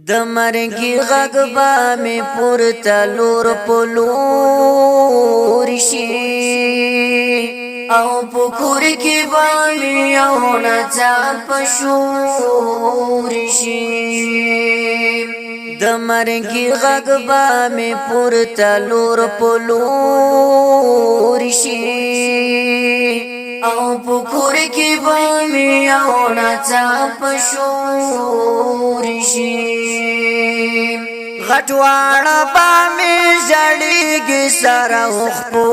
د مرګي غږ به مې پورته لور په لور شي او په کور کې به مې یو نڅا په شور شي د مرګي غږ به مې پورته لور په لور شي او په کور کې به مې یو نڅا په شور شي غټواړه به مې ژړېږي سره وخپوته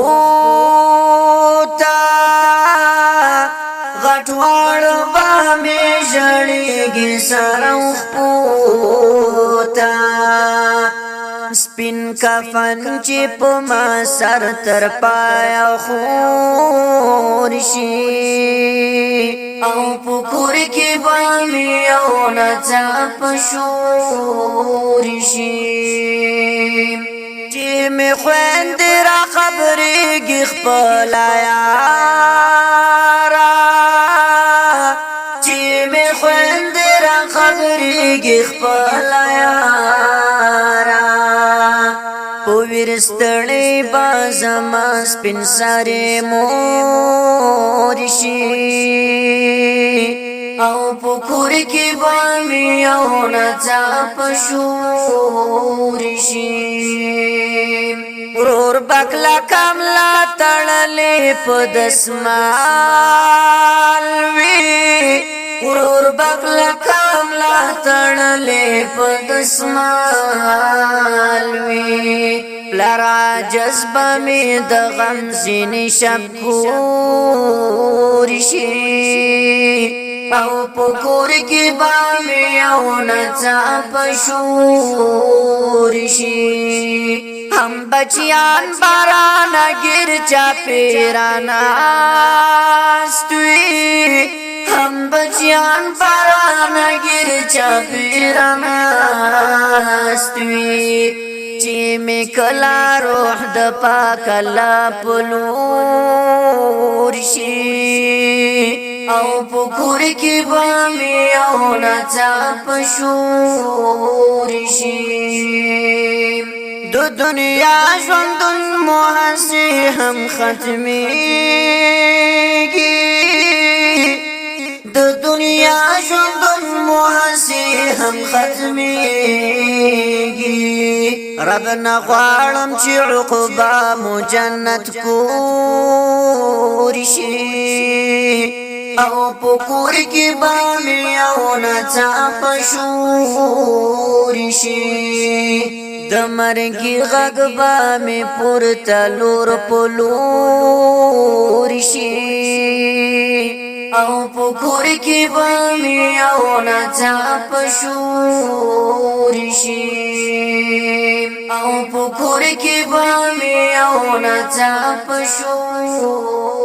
غټواړه به مې ژړېږي سره وخپوته سپین کفن چې په ما سر تر پایه خور شي او په کور کې به مې یو نڅا په شور شي چې مې خویندې را خبرېږي خپله یاره چې مې خویندې را خبرېږي خپله یاره ورستړی با زما سپین سارې مور شي او په کور کې به مې یو نڅا په شور شي ورور بکلا کملا تړلې په دسمال وي ورور بکلا کملا تړلې په دسمال وي لرا جذبه می د غم زینې شب کور شي او په کور کې به مې یو نڅا په شور شي هم بچیان بارانه ګر چاپېرانه ناست وي هم بچیان بارانه ګر چاپېرانه ناست وي چې مې کلا روح د پاک الله په لور شي او په کور کې به مې یو نڅا په شور شي د دنیا ژوندون مو هسې هم ختمېږي د دنیا ژوندون مو هسې هم ختمېږي رب نه غواړم چې عقبه مو جنت کور شي او په کور کې به مې یو نڅا په شور شي د مرګي غږ به مې پورته لور په لور شي او په کور کې به مې یو نڅا په شور شي او په کور کې به مې یو نڅا په شور